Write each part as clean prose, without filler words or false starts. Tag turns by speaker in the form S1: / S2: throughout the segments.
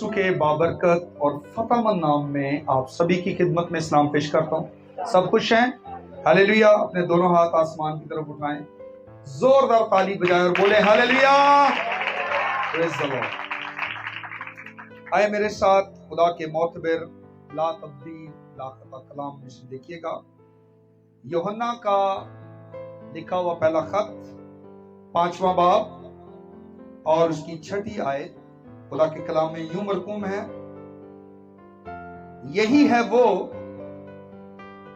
S1: यीशु के बाबरकत और फतेहमंद नाम में आप सभी की खिदमत में सलाम पेश करता हूँ। सब खुश हैं? हालेलुया। अपने दोनों हाथ आसमान की तरफ उठाएं, जोरदार ताली बजाएं और बोले हालेलुया, प्रेज़ द लॉर्ड। आए मेरे साथ खुदा के मोतबर ला तब्दील ला खता कलाम में से देखिएगा, यूहन्ना का लिखा हुआ पहला खत 5वां बाब और उसकी 6ठी आयत। खुदा के कलाम में यूं मरकूम है, यही है वो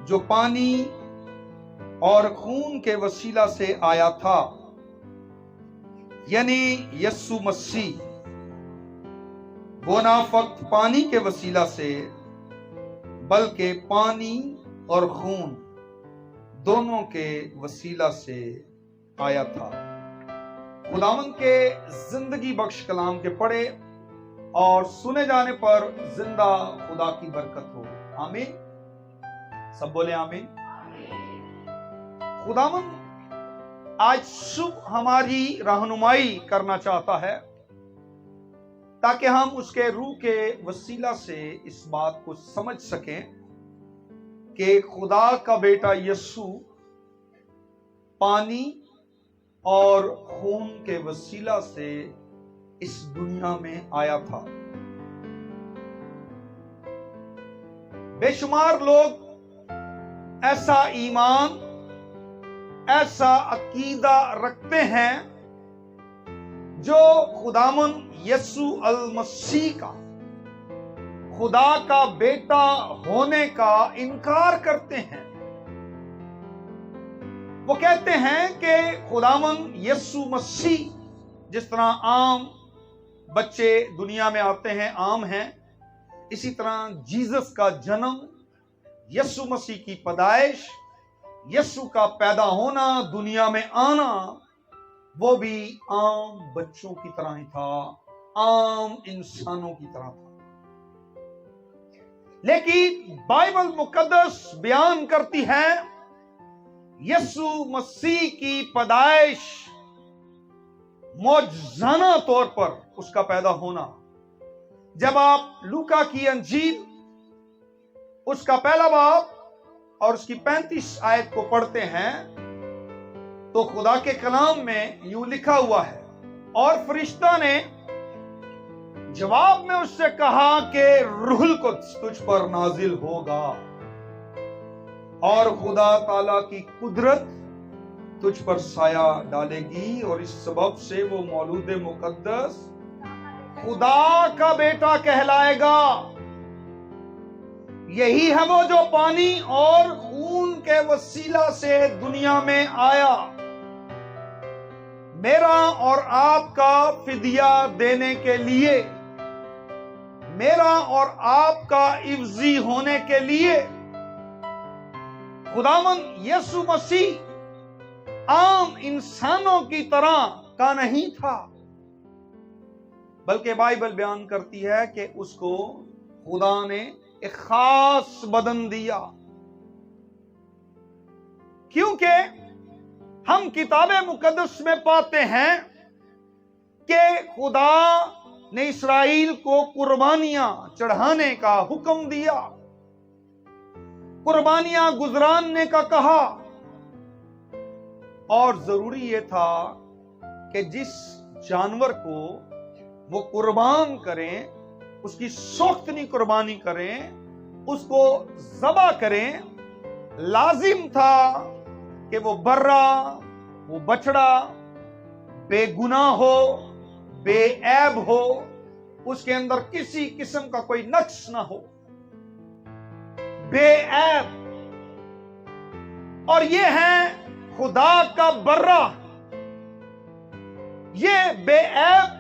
S1: जो पानी और खून के वसीला से आया था, यानी यीशु मसीह। वो ना फक्त पानी के वसीला से बल्कि पानी और खून दोनों के वसीला से आया था। खुदावंद के जिंदगी बख्श कलाम के पढ़े और सुने जाने पर जिंदा खुदा की बरकत हो। आमीन। सब बोले आमीन। खुदावंद आज शुभ हमारी रहनुमाई करना चाहता है ताकि हम उसके रूह के वसीला से इस बात को समझ सकें कि खुदा का बेटा यीशु पानी और खून के वसीला से इस दुनिया में आया था। बेशुमार लोग ऐसा ईमान, ऐसा अकीदा रखते हैं जो खुदावंद यीशु अल मसीह का खुदा का बेटा होने का इनकार करते हैं। वो कहते हैं कि खुदावंद यीशु मसीह जिस तरह आम बच्चे दुनिया में आते हैं, आम हैं, इसी तरह जीसस का जन्म, यीशु मसीह की पैदाइश, यीशु का पैदा होना, दुनिया में आना, वो भी आम बच्चों की तरह ही था, आम इंसानों की तरह था। लेकिन बाइबल मुकद्दस बयान करती है यीशु मसीह की पैदाइश, मौजज़ाना तौर पर उसका पैदा होना। जब आप लूका की अंजील उसका पहला बाब और उसकी 35 आयत को पढ़ते हैं तो खुदा के कलाम में यूं लिखा हुआ है, और फरिश्ता ने जवाब में उससे कहा कि रूहुल कुद्स तुझ पर नाजिल होगा और खुदा ताला की कुदरत तुझ पर साया डालेगी, और इस सबब से वो मौलूद मुकद्दस खुदा का बेटा कहलाएगा। यही है वो जो पानी और खून के वसीला से दुनिया में आया, मेरा और आपका फिदिया देने के लिए, मेरा और आपका इवजी होने के लिए। खुदावंद यीशु मसीह आम इंसानों की तरह का नहीं था, बल्कि बाइबल बयान करती है कि उसको खुदा ने एक खास बदन दिया। क्योंकि हम किताबे मुकद्दस में पाते हैं कि खुदा ने इस्राएल को कुर्बानियां चढ़ाने का हुक्म दिया, कुर्बानियां गुजरानने का कहा, और जरूरी यह था कि जिस जानवर को वो कुर्बान करें उसकी सोख्तनी कुर्बानी करें, उसको ज़बा करें। लाजिम था कि वो बर्रा, वो बछड़ा बेगुनाह हो, बेऐब हो, उसके अंदर किसी किस्म का कोई नक्श ना हो, बेऐब। और ये है खुदा का बर्रा, ये बेऐब,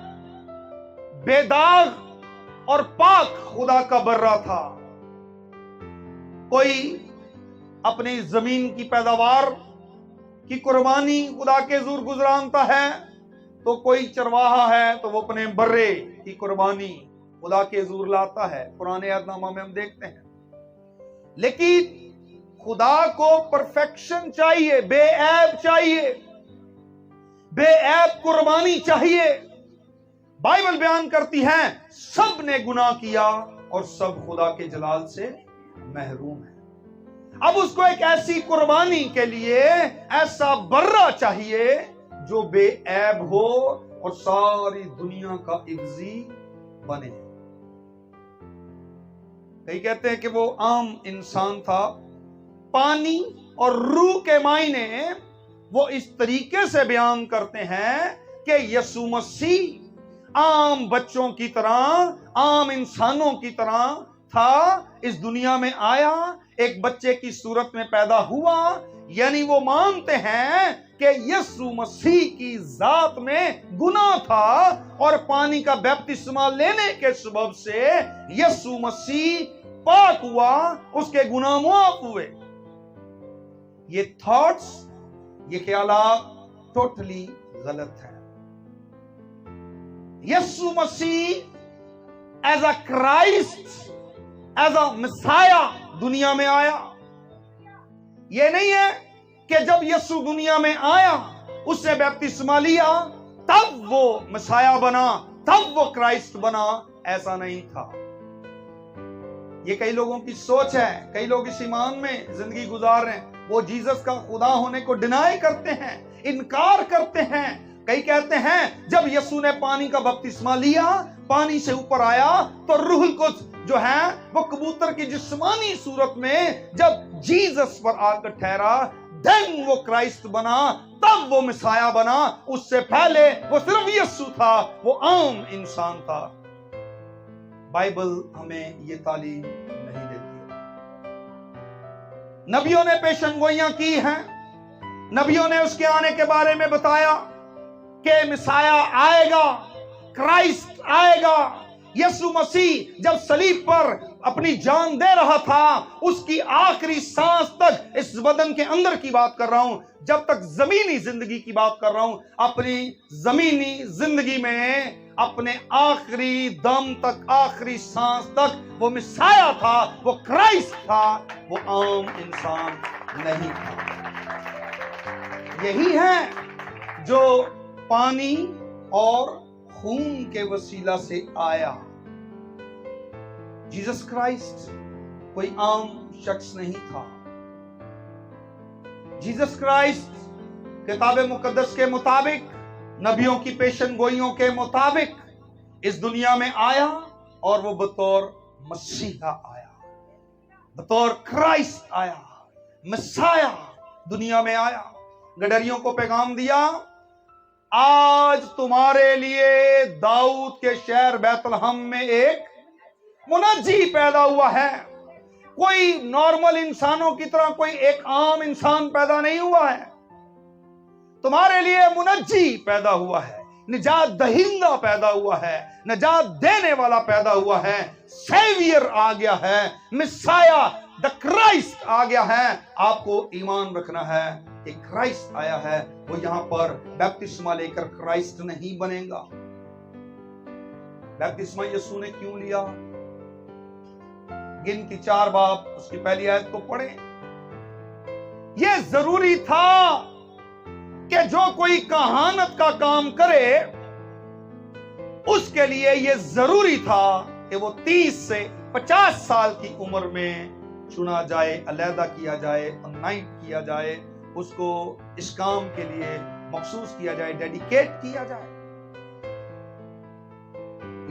S1: बेदाग और पाक खुदा का बर्रा था। कोई अपनी जमीन की पैदावार की कुर्बानी खुदा के हुजूर गुजरानता है, तो कोई चरवाहा है तो वो अपने बर्रे की कुर्बानी खुदा के हुजूर लाता है। पुराने अहदनामा में हम देखते हैं। लेकिन खुदा को परफेक्शन चाहिए, बेऐब चाहिए, बेऐब कुर्बानी चाहिए। बाइबल बयान करती है सब ने गुनाह किया और सब खुदा के जलाल से महरूम है। अब उसको एक ऐसी कुर्बानी के लिए ऐसा बर्रा चाहिए जो बेऐब हो और सारी दुनिया का इब्जी बने। कई कहते हैं कि वो आम इंसान था। पानी और रूह के मायने वो इस तरीके से बयान करते हैं कि यीशु मसीह आम बच्चों की तरह, आम इंसानों की तरह था, इस दुनिया में आया, एक बच्चे की सूरत में पैदा हुआ। यानी वो मानते हैं कि यीशु मसीह की जात में गुनाह था और पानी का बपतिस्मा लेने के सबब से यीशु मसीह पाक हुआ, उसके गुनाह माफ हुए। ये थॉट्स, ये ख्यालात टोटली गलत है। Yeshu Masih as a Christ, as a messiah दुनिया में आया। यह नहीं है कि जब यीशु दुनिया में आया, उसने बपतिस्मा लिया, तब वो मसाया बना, तब वो क्राइस्ट बना। ऐसा नहीं था। ये कई लोगों की सोच है। कई लोग इस ईमान में जिंदगी गुजार रहे हैं, वो जीसस का खुदा होने को डिनाई करते हैं, इनकार करते हैं। कई कहते हैं जब यीशु ने पानी का बपतिस्मा लिया, पानी से ऊपर आया, तो रूहुल कुद्स जो है वो कबूतर की जिस्मानी सूरत में जब जीसस पर आकर ठहरा, देन वो क्राइस्ट बना, तब वो मसाया बना। उससे पहले वो सिर्फ यीशु था, वो आम इंसान था। बाइबल हमें ये तालीम नहीं देती। नबियों ने पेशनगोइयां की हैं, नबियों ने उसके आने के बारे में बताया कि मसाया आएगा, क्राइस्ट आएगा। यीशु मसीह जब सलीब पर अपनी जान दे रहा था, उसकी आखिरी सांस तक, इस बदन के अंदर की बात कर रहा हूं, जब तक जमीनी जिंदगी की बात कर रहा हूं, अपनी जमीनी जिंदगी में अपने आखिरी दम तक, आखिरी सांस तक वो मसाया था, वो क्राइस्ट था, वो आम इंसान नहीं था। यही है जो पानी और खून के वसीला से आया। जीसस क्राइस्ट कोई आम शख्स नहीं था। जीसस क्राइस्ट किताब मुकद्दस के मुताबिक, नबियों की पेशनगोइयों के मुताबिक इस दुनिया में आया और वो बतौर मसीहा आया, बतौर क्राइस्ट आया, मसाया दुनिया में आया। गडरियों को पैगाम दिया, आज तुम्हारे लिए दाऊद के शहर बैतलहम में एक मुनज्जी पैदा हुआ है। कोई नॉर्मल इंसानों की तरह कोई एक आम इंसान पैदा नहीं हुआ है। तुम्हारे लिए मुनज्जी पैदा हुआ है, निजात दहिंदा पैदा हुआ है, निजात देने वाला पैदा हुआ है, सेवियर आ गया है, मिसाया द क्राइस्ट आ गया है। आपको ईमान रखना है कि क्राइस्ट आया है। वो यहां पर बपतिस्मा लेकर क्राइस्ट नहीं बनेगा। बपतिस्मा यीशु ने क्यों लिया? गिनती 4 बाब उसकी पहली आयत को पढ़े। यह जरूरी था कि जो कोई कहानत का काम करे, उसके लिए यह जरूरी था कि वो 30 से 50 साल की उम्र में चुना जाए, अलहदा किया जाए, अनॉइंट किया जाए, उसको इस काम के लिए मखसूस किया जाए, डेडिकेट किया जाए।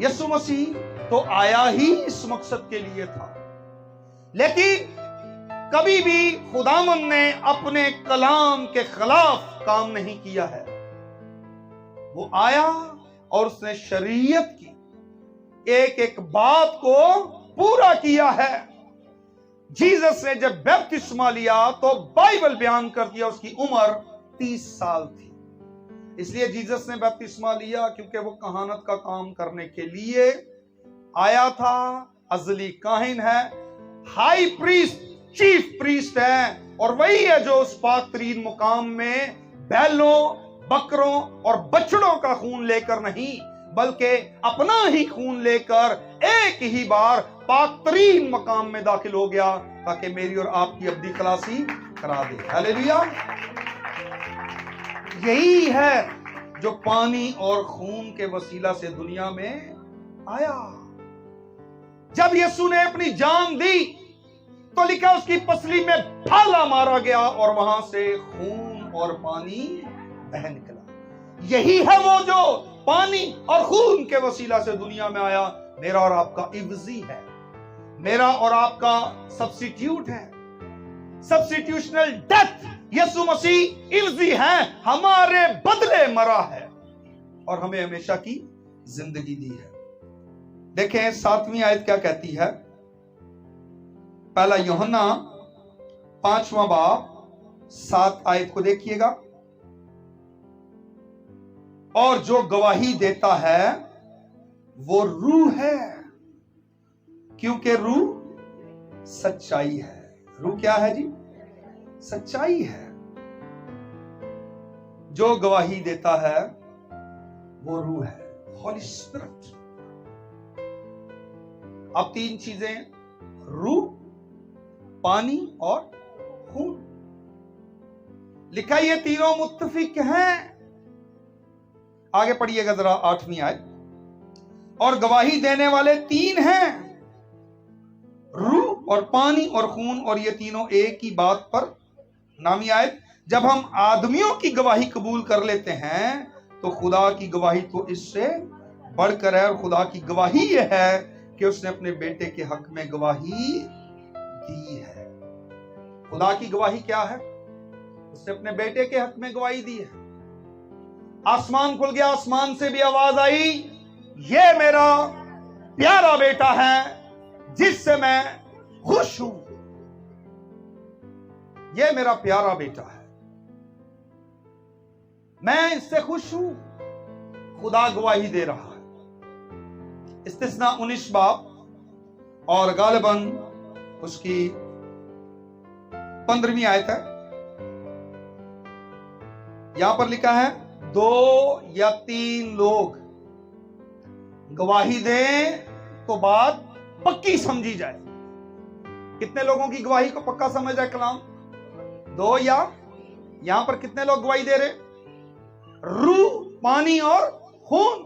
S1: यीशु मसीह तो आया ही इस मकसद के लिए था, लेकिन कभी भी खुदावंद ने अपने कलाम के खिलाफ काम नहीं किया है। वो आया और उसने शरीयत की एक एक बात को पूरा किया है। जीसस ने जब बपतिस्मा लिया तो बाइबल बयान कर दिया उसकी उम्र 30 साल थी। इसलिए जीसस ने बपतिस्मा लिया क्योंकि वो कहानत का काम करने के लिए आया था। अजली काहिन है, हाई प्रीस्ट, चीफ प्रीस्ट है, और वही है जो उस पाक तरीन मुकाम में बैलों, बकरों और बछड़ों का खून लेकर नहीं, बल्कि अपना ही खून लेकर एक ही बार पाक तरीन मकाम में दाखिल हो गया ताकि मेरी और आपकी अब्दी खलासी करा दे। हालेलुया। यही है जो पानी और खून के वसीला से दुनिया में आया। जब यीशु ने अपनी जान दी तो लिखा उसकी पसली में भाला मारा गया और वहां से खून और पानी बह निकला। यही है वो जो पानी और खून के वसीला से दुनिया में आया। मेरा और आपका इवजी है, मेरा और आपका सब्स्टिट्यूट है, सब्स्टिट्यूशनल डेथ। यीशु मसीह इवजी है, हमारे बदले मरा है और हमें हमेशा की जिंदगी दी है। देखें 7वीं आयत क्या कहती है। पहला यूहन्ना 5वां बाब 7 आयत को देखिएगा। और जो गवाही देता है वो रूह है, क्योंकि रूह सच्चाई है। रूह क्या है जी? सच्चाई है। जो गवाही देता है वो रूह है, होली स्पिरिट। अब 3 चीजें, रूह, पानी और खून। लिखा ये तीनों मुत्तफिक हैं। आगे पढ़िएगा जरा 8वीं आयत। और गवाही देने वाले 3 हैं, रूह और पानी और खून, और ये तीनों एक ही बात पर। 9वीं आयत। जब हम आदमियों की गवाही कबूल कर लेते हैं तो खुदा की गवाही तो इससे बढ़कर है। और खुदा की गवाही यह है कि उसने अपने बेटे के हक में गवाही दी है। खुदा की गवाही क्या है? उसने अपने बेटे के हक में गवाही दी है। आसमान खुल गया, आसमान से भी आवाज आई, ये मेरा प्यारा बेटा है जिससे मैं खुश हूं। ये मेरा प्यारा बेटा है, मैं इससे खुश हूं। खुदा गवाही दे रहा है। इस्तिस्ना 19 बाब और गालिबन उसकी 15वीं आयत है। यहां पर लिखा है 2 या 3 लोग गवाही दें तो बात पक्की समझी जाए। कितने लोगों की गवाही को पक्का समझ है कलाम? 2 या यहां पर कितने लोग गवाही दे रहे? रूह, पानी और खून।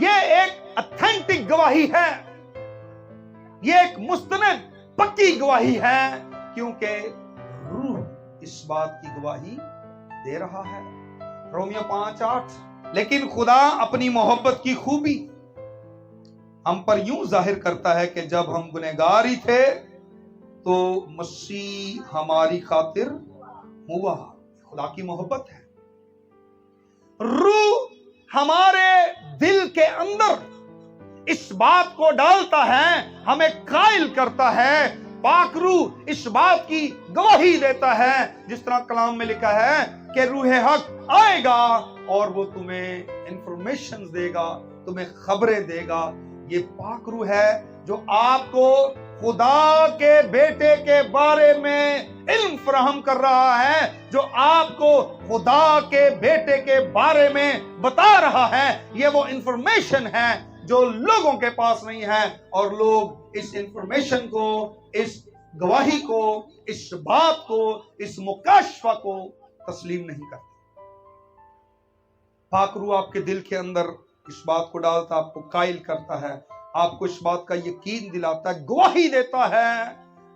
S1: यह एक ऑथेंटिक गवाही है, यह एक मुस्तनद पक्की गवाही है, क्योंकि रूह इस बात की गवाही दे रहा है। रोमियो 5:8। लेकिन खुदा अपनी मोहब्बत की खूबी हम पर यूं जाहिर करता है कि जब हम गुनहगार ही थे तो मसीह हमारी खातिर हुआ। खुदा की मोहब्बत है। रूह हमारे दिल के अंदर इस बात को डालता है, हमें कायल करता है। पाक रूह इस बात की गवाही देता है, जिस तरह कलाम में लिखा है कि रूह हक आएगा और वो तुम्हें इंफॉर्मेशन देगा, तुम्हें खबरें देगा। ये पाक रूह है जो आपको खुदा के बेटे के बारे में इल्म फराहम कर रहा है, जो आपको खुदा के बेटे के बारे में बता रहा है। ये वो इंफॉर्मेशन है जो लोगों के पास नहीं है, और लोग इस इंफॉर्मेशन को, इस गवाही को, इस बात को, इस मुकाशफा को तस्लीम नहीं करते। पाक रूह आपके दिल के अंदर इस बात को डालता, आपको कायल करता है, आपको इस बात का यकीन दिलाता है, गवाही देता है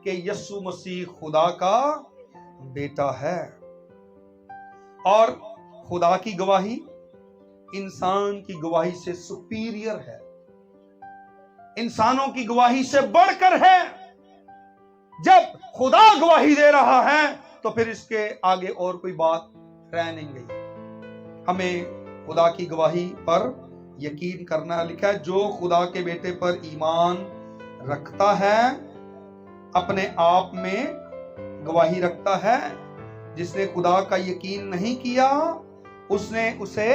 S1: कि यीशु मसीह खुदा का बेटा है। और खुदा की गवाही इंसान की गवाही से सुपीरियर है, इंसानों की गवाही से बढ़कर है। जब खुदा गवाही दे रहा है तो फिर इसके आगे और कोई बात रह नहीं गई। हमें खुदा की गवाही पर यकीन करना। लिखा है जो खुदा के बेटे पर ईमान रखता है अपने आप में गवाही रखता है। जिसने खुदा का यकीन नहीं किया उसने उसे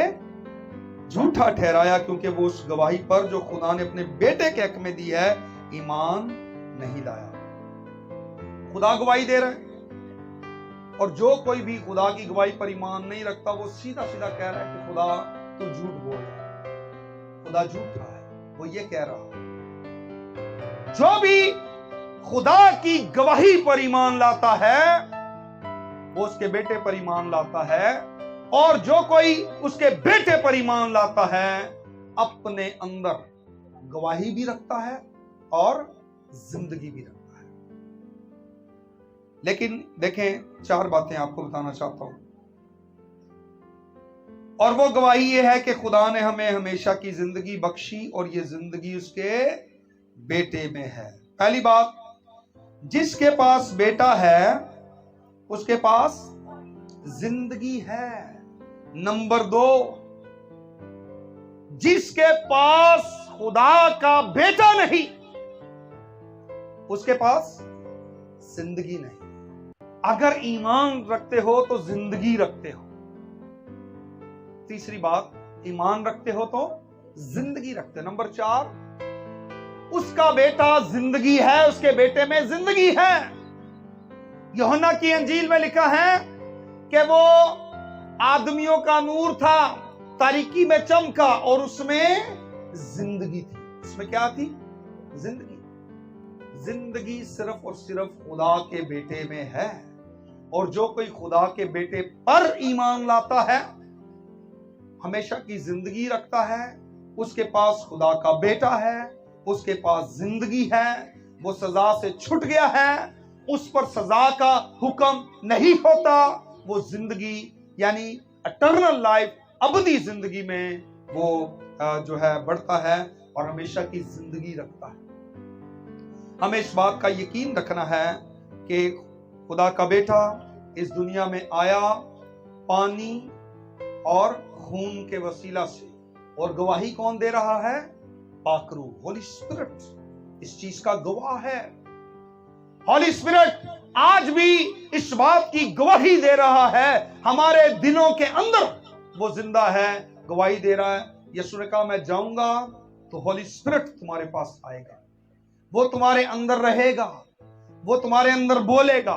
S1: झूठा ठहराया, क्योंकि वो उस गवाही पर जो खुदा ने अपने बेटे के हक में दी है ईमान नहीं लाया। खुदा गवाही दे रहा है, और जो कोई भी खुदा की गवाही पर ईमान नहीं रखता वो सीधा सीधा कह रहा है कि खुदा तो झूठ बोल रहा है, खुदा झूठ रहा है। वो ये कह रहा है जो भी खुदा की गवाही पर ईमान लाता है वो उसके बेटे पर ईमान लाता है, और जो कोई उसके बेटे पर ईमान लाता है अपने अंदर गवाही भी रखता है और जिंदगी भी रखता है। लेकिन देखें, 4 बातें आपको बताना चाहता हूं, और वो गवाही ये है कि खुदा ने हमें हमेशा की जिंदगी बख्शी और ये जिंदगी उसके बेटे में है। पहली बात, जिसके पास बेटा है उसके पास जिंदगी है। नंबर 2, जिसके पास खुदा का बेटा नहीं उसके पास जिंदगी नहीं। अगर ईमान रखते हो तो जिंदगी रखते हो। तीसरी बात, ईमान रखते हो तो जिंदगी रखते हो। नंबर 4, उसका बेटा जिंदगी है, उसके बेटे में जिंदगी है। यूहन्ना की अंजील में लिखा है कि वो आदमियों का नूर था, तारीकी में चमका और उसमें जिंदगी थी। उसमें क्या थी? जिंदगी। जिंदगी सिर्फ और सिर्फ खुदा के बेटे में है, और जो कोई खुदा के बेटे पर ईमान लाता है हमेशा की जिंदगी रखता है। उसके पास खुदा का बेटा है, उसके पास जिंदगी है, वो सजा से छूट गया है, उस पर सजा का हुक्म नहीं होता। वो जिंदगी यानी इटर्नल लाइफ, अबदी जिंदगी में वो जो है बढ़ता है और हमेशा की जिंदगी रखता है। हमें इस बात का यकीन रखना है कि खुदा का बेटा इस दुनिया में आया पानी और खून के वसीला से, और गवाही कौन दे रहा है? पाक रूह, होली स्पिरिट इस चीज का गवाह है। होली स्पिरिट आज भी इस बात की गवाही दे रहा है, हमारे दिलों के अंदर वो जिंदा है, गवाही दे रहा है। यीशु ने कहा, मैं जाऊंगा तो होली स्पिरिट तुम्हारे पास आएगा, वो तुम्हारे अंदर रहेगा, वो तुम्हारे अंदर बोलेगा,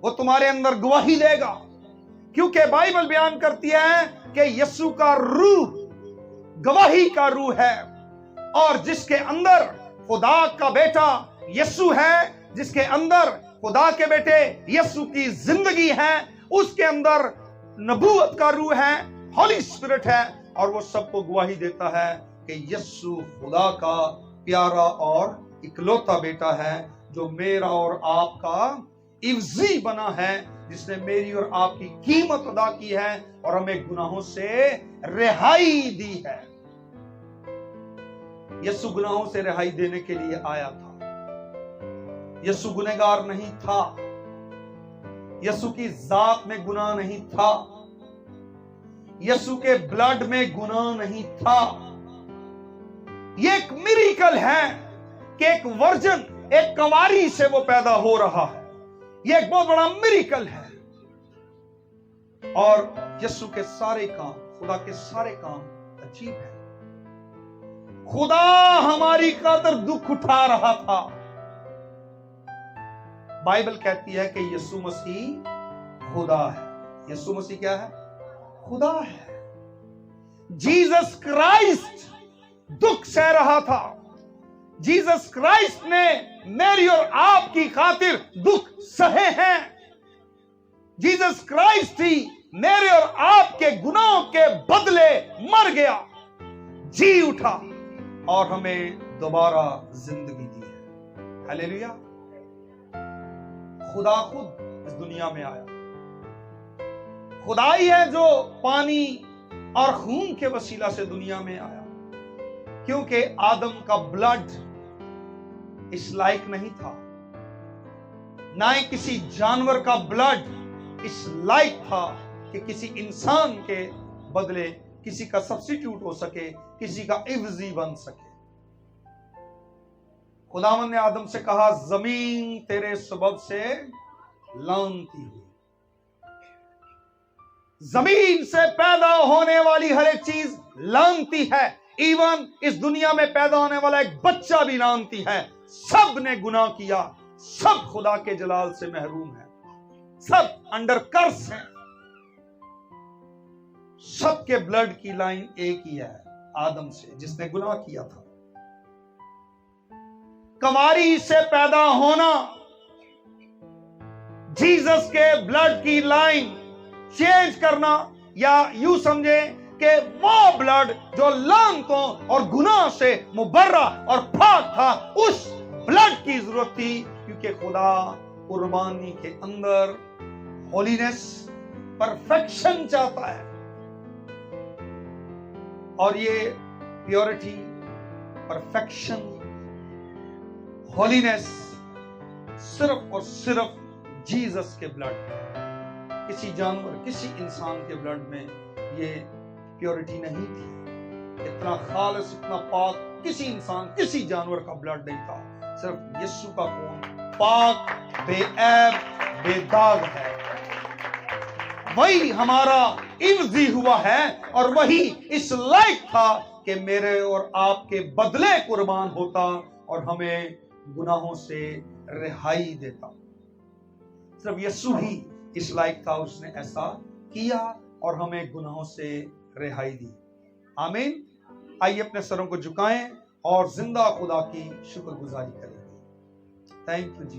S1: वो तुम्हारे अंदर गवाही देगा। क्योंकि बाइबल बयान करती है कि यीशु का रूह गवाही का रूह है, और जिसके अंदर खुदा का बेटा यीशु है, जिसके अंदर खुदा के बेटे यीशु की जिंदगी है, उसके अंदर नबूवत का रूह है, होली स्पिरिट है, और वो सबको गवाही देता है कि यीशु खुदा का प्यारा और इकलौता बेटा है, जो मेरा और आपका इवजी बना है, जिसने मेरी और आपकी कीमत अदा की है और हमें गुनाहों से रिहाई दी है। यीशु गुनाहों से रिहाई देने के लिए आया था। यीशु गुनहगार नहीं था, यीशु की जात में गुनाह नहीं था, यीशु के ब्लड में गुनाह नहीं था। यह एक मिरेकल है कि एक वर्जन, एक कंवारी से वो पैदा हो रहा है। यह एक बहुत बड़ा मिरेकल है। और यीशु के सारे काम, खुदा के सारे काम अजीब है। खुदा हमारी खातिर दुख उठा रहा था। बाइबल कहती है कि यीशु मसीह खुदा है। यीशु मसीह क्या है? खुदा है। जीसस क्राइस्ट दुख सह रहा था। जीसस क्राइस्ट ने मेरी और आपकी खातिर दुख सहे हैं। जीसस क्राइस्ट ही मेरे और आपके गुनाहों के बदले मर गया, जी उठा और हमें दोबारा जिंदगी दी है। हालेलुया। खुदा खुद इस दुनिया में आया। खुदा ही है जो पानी और खून के वसीला से दुनिया में आया, क्योंकि आदम का ब्लड इस लायक नहीं था, ना ही किसी जानवर का ब्लड इस लायक था कि किसी इंसान के बदले किसी का सब्स्टिट्यूट हो सके, किसी का इवजी बन सके। खुदावन ने आदम से कहा, जमीन तेरे सबब से लानती हुई। जमीन से पैदा होने वाली हर एक चीज लानती है। इवन इस दुनिया में पैदा होने वाला एक बच्चा भी लानती है। सब ने गुनाह किया, सब खुदा के जलाल से महरूम है, सब अंडर कर्स हैं। सबके ब्लड की लाइन एक ही है, आदम से, जिसने गुनाह किया था। कंवारी से पैदा होना, जीसस के ब्लड की लाइन चेंज करना, या यूं समझे कि वो ब्लड जो लानतों और गुनाह से मुबर्रा और पाक था, उस ब्लड की जरूरत थी, क्योंकि खुदा कुर्बानी के अंदर होलीनेस, परफेक्शन चाहता है। और ये प्योरिटी, परफेक्शन, होलीनेस सिर्फ और सिर्फ जीसस के ब्लड, किसी जानवर, किसी इंसान के ब्लड में ये प्योरिटी नहीं थी। इतना खालिस, इतना पाक किसी इंसान, किसी जानवर का ब्लड नहीं था। सिर्फ यीशु का खून पाक, बेऐब, बेदाग है। वही हमारा इवजी हुआ है और वही इस लायक था कि मेरे और आपके बदले कुर्बान होता और हमें गुनाहों से रिहाई देता। सिर्फ यीशु ही इस लायक था, उसने ऐसा किया और हमें गुनाहों से रिहाई दी। आमीन। आइए अपने सरों को झुकाएं और जिंदा खुदा की शुक्रगुजारी करें। Thank you ji.